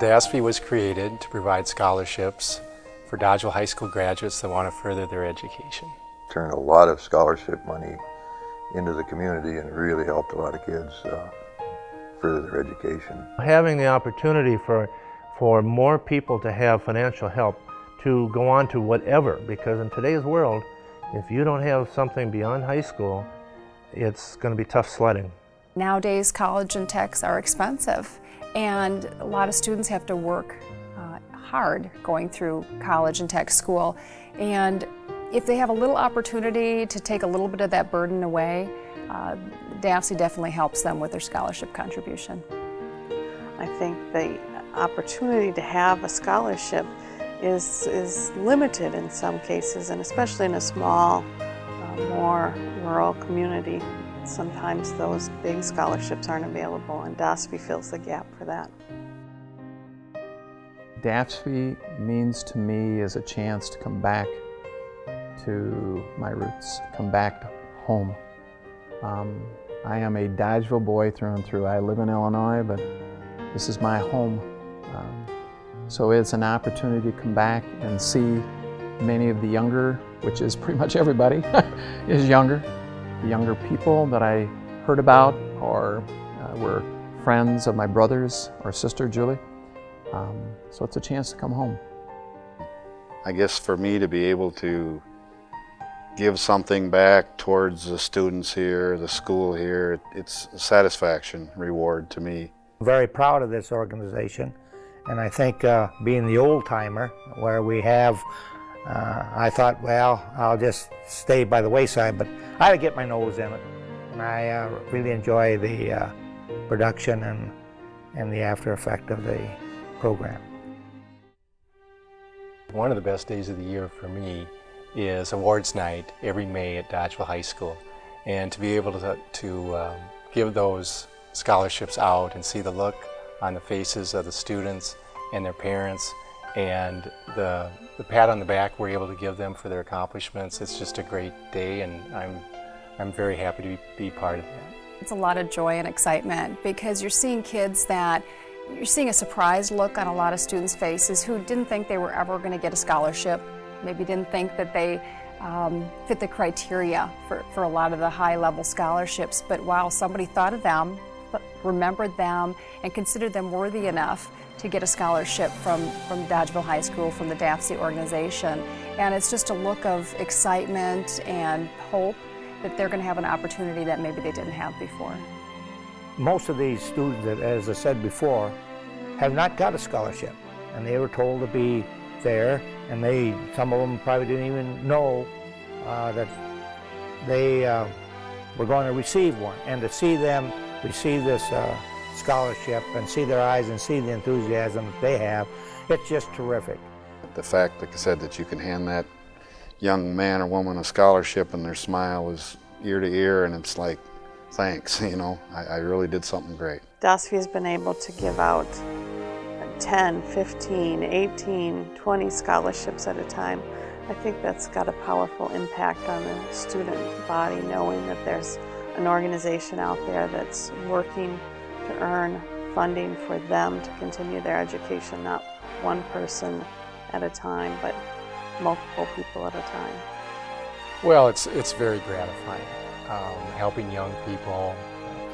DASFI was created to provide scholarships for Dodgeville High School graduates that want to further their education. Turned a lot of scholarship money into the community and really helped a lot of kids further their education. Having the opportunity for more people to have financial help to go on to whatever, because in today's world, if you don't have something beyond high school, it's going to be tough sledding. Nowadays, college and techs are expensive, and a lot of students have to work hard going through college and tech school. And if they have a little opportunity to take a little bit of that burden away, DASFI definitely helps them with their scholarship contribution. I think the opportunity to have a scholarship is limited in some cases, and especially in a small, more rural community. Sometimes those big scholarships aren't available, and DASFI fills the gap for that. DASFI means to me is a chance to come back to my roots, come back home. I am a Dodgeville boy through and through. I live in Illinois, but this is my home. So it's an opportunity to come back and see many of the younger, which is pretty much everybody, is younger. The younger people that I heard about or were friends of my brother's or sister Julie. So it's a chance to come home. I guess for me to be able to give something back towards the students here, the school here, it's a satisfaction, reward to me. I'm very proud of this organization, and I think being the old timer where we have, I thought, well, I'll just stay by the wayside, but I had to get my nose in it, and I really enjoy the production and the after effect of the program. One of the best days of the year for me is awards night every May at Dodgeville High School, and to be able to give those scholarships out and see the look on the faces of the students and their parents, and the pat on the back we're able to give them for their accomplishments. It's just a great day, and I'm very happy to be part of that. It's a lot of joy and excitement because you're seeing kids that you're seeing a surprised look on a lot of students' faces who didn't think they were ever going to get a scholarship, maybe didn't think that they fit the criteria for a lot of the high-level scholarships, but wow, somebody thought of them, remembered them, and considered them worthy enough to get a scholarship from Dodgeville High School, from the DASFI organization. And it's just a look of excitement and hope that they're going to have an opportunity that maybe they didn't have before. Most of these students, as I said before, have not got a scholarship, and they were told to be there, and some of them probably didn't even know that they were going to receive one. And to see them receive this scholarship and see their eyes and see the enthusiasm that they have, it's just terrific. The fact, like I said, that you can hand that young man or woman a scholarship and their smile is ear to ear, and it's like, thanks, you know, I really did something great. DASFI has been able to give out 10, 15, 18, 20 scholarships at a time. I think that's got a powerful impact on the student body, knowing that there's an organization out there that's working to earn funding for them to continue their education, not one person at a time, but multiple people at a time. Well, it's very gratifying. Helping young people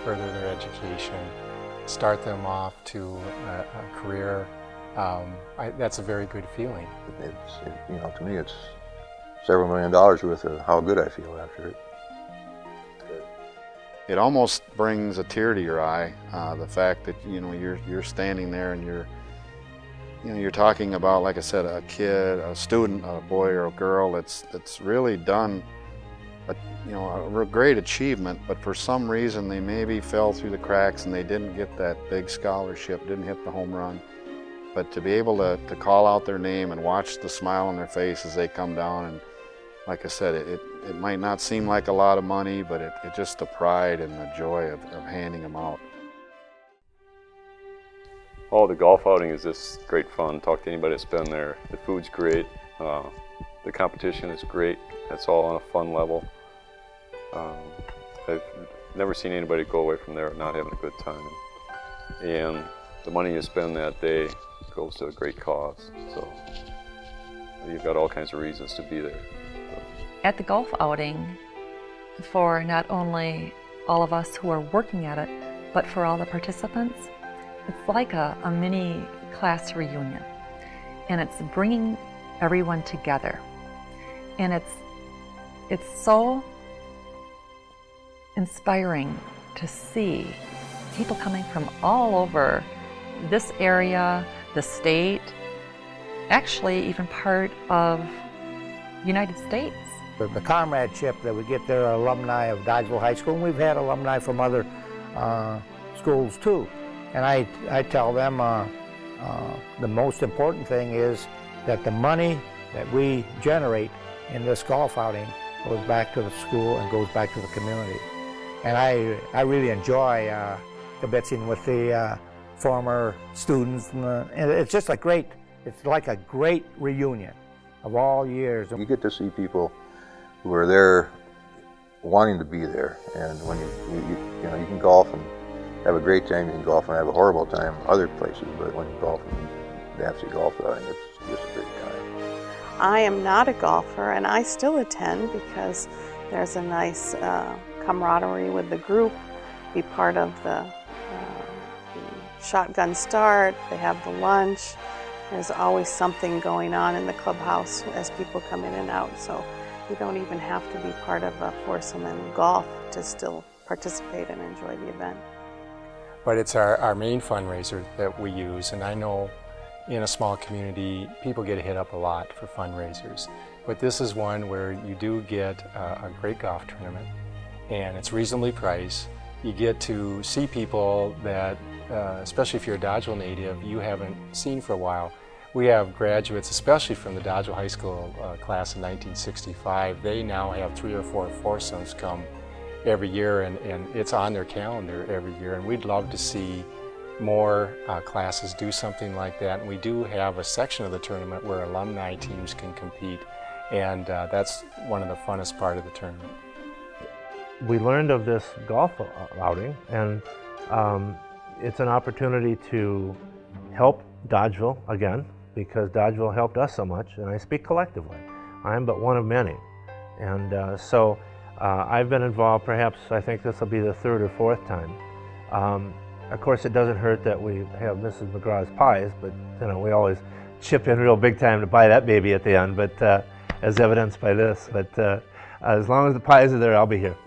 further their education, start them off to a career, that's a very good feeling. To me, it's several $1 million worth of how good I feel after it. It almost brings a tear to your eye, the fact that you're standing there and you're talking about, like I said, a kid, a student, a boy or a girl that's really done a great achievement, but for some reason they maybe fell through the cracks and they didn't get that big scholarship, didn't hit the home run. But to be able to call out their name and watch the smile on their face as they come down, and like I said, it might not seem like a lot of money, but it just the pride and the joy of handing them out. Oh, the golf outing is just great fun. Talk to anybody that's been there. The food's great. The competition is great. It's all on a fun level. I've never seen anybody go away from there not having a good time. And the money you spend that day goes to a great cause. So you've got all kinds of reasons to be there. At the golf outing, for not only all of us who are working at it, but for all the participants, it's like a mini class reunion. And it's bringing everyone together. And it's so inspiring to see people coming from all over this area, the state, actually even part of the United States. The comradeship that we get there are alumni of Dodgeville High School, and we've had alumni from other schools too. And I tell them the most important thing is that the money that we generate in this golf outing goes back to the school and goes back to the community. And I really enjoy kibitzing with the former students, and it's just it's like a great reunion of all years. You get to see people who are there wanting to be there, and when you know, you can golf and have a great time, you can golf and have a horrible time other places, but when you golf in DASFI golf outing, it's just a great time. I am not a golfer, and I still attend because there's a nice camaraderie with the group, be part of the shotgun start, they have the lunch. There's always something going on in the clubhouse as people come in and out, so you don't even have to be part of a foursome in golf to still participate and enjoy the event. But it's our main fundraiser that we use, and I know in a small community people get hit up a lot for fundraisers. But this is one where you do get a great golf tournament, and it's reasonably priced. You get to see people that, especially if you're a Dodgeville native, you haven't seen for a while. We have graduates, especially from the Dodgeville High School class in 1965. They now have 3 or 4 foursomes come every year, and it's on their calendar every year. And we'd love to see more classes do something like that. And we do have a section of the tournament where alumni teams can compete, and that's one of the funnest part of the tournament. We learned of this golf outing, and it's an opportunity to help Dodgeville again, because Dodgeville helped us so much, and I speak collectively. I'm but one of many. And so I've been involved, perhaps I think this will be the 3rd or 4th time. Of course, it doesn't hurt that we have Mrs. McGraw's pies, but you know, we always chip in real big time to buy that baby at the end, but as evidenced by this. But as long as the pies are there, I'll be here.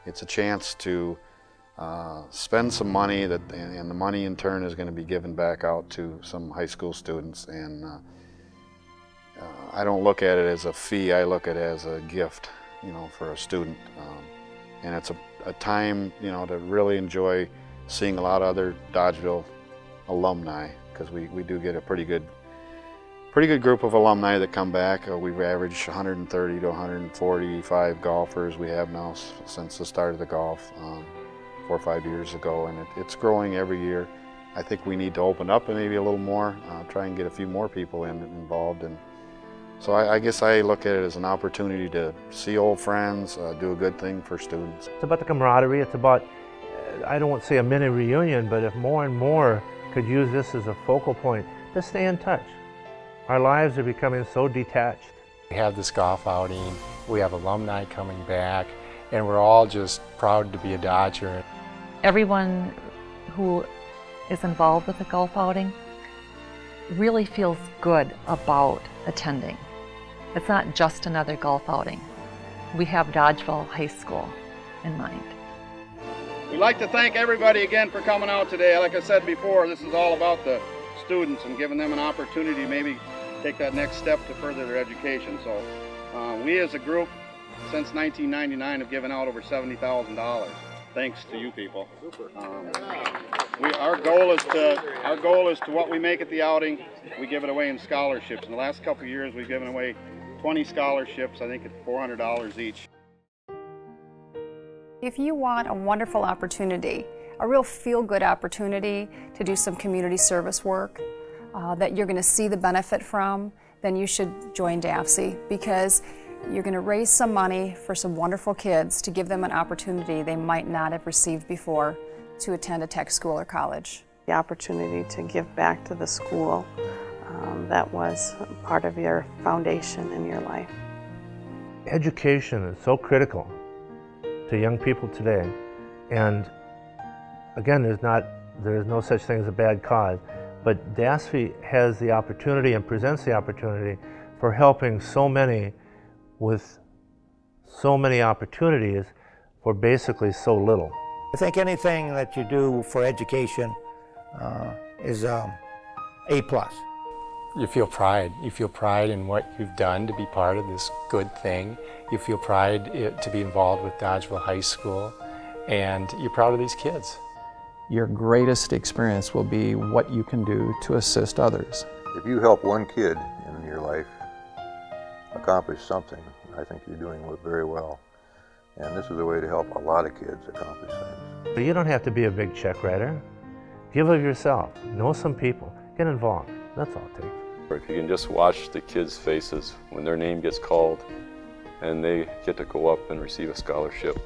It's a chance to spend some money, and the money in turn is going to be given back out to some high school students. And I don't look at it as a fee, I look at it as a gift, you know, for a student. And it's a time, you know, to really enjoy seeing a lot of other Dodgeville alumni, because we do get a pretty good group of alumni that come back. We've averaged 130 to 145 golfers we have now since the start of the golf 4 or 5 years ago, and it's growing every year. I think we need to open up and maybe a little more, try and get a few more people involved. And so I guess I look at it as an opportunity to see old friends, do a good thing for students. It's about the camaraderie. It's about, I don't want to say a mini reunion, but if more and more could use this as a focal point to stay in touch. Our lives are becoming so detached. We have this golf outing, we have alumni coming back, and we're all just proud to be a Dodger. Everyone who is involved with the golf outing really feels good about attending. It's not just another golf outing. We have Dodgeville High School in mind. We'd like to thank everybody again for coming out today. Like I said before, this is all about the students and giving them an opportunity to maybe take that next step to further their education. So we as a group since 1999 have given out over $70,000. Thanks to you people. Our goal is to what we make at the outing, we give it away in scholarships. In the last couple of years, we've given away 20 scholarships, I think at $400 each. If you want a wonderful opportunity, a real feel-good opportunity to do some community service work that you're going to see the benefit from, then you should join DASFI, because you're going to raise some money for some wonderful kids to give them an opportunity they might not have received before to attend a tech school or college. The opportunity to give back to the school that was part of your foundation in your life. Education is so critical to young people today, and again, there is no such thing as a bad cause, but DASFI has the opportunity and presents the opportunity for helping so many with so many opportunities for basically so little. I think anything that you do for education is A+. You feel pride. You feel pride in what you've done to be part of this good thing. You feel pride to be involved with Dodgeville High School, and you're proud of these kids. Your greatest experience will be what you can do to assist others. If you help one kid in your life accomplish something, I think you're doing very well. And this is a way to help a lot of kids accomplish things. But you don't have to be a big check writer. Give of yourself. Know some people. Get involved. That's all it takes. If you can just watch the kids' faces when their name gets called and they get to go up and receive a scholarship,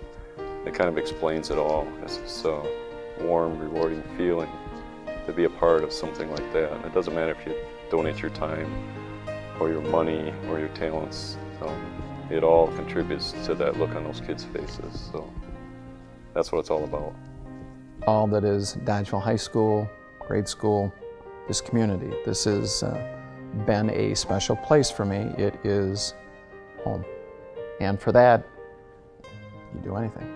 it kind of explains it all. It's just a warm, rewarding feeling to be a part of something like that. And it doesn't matter if you donate your time or your money or your talents. It all contributes to that look on those kids' faces. So that's what it's all about. All that is Dodgeville High School, grade school, this community. This has been a special place for me. It is home. And for that, you do anything.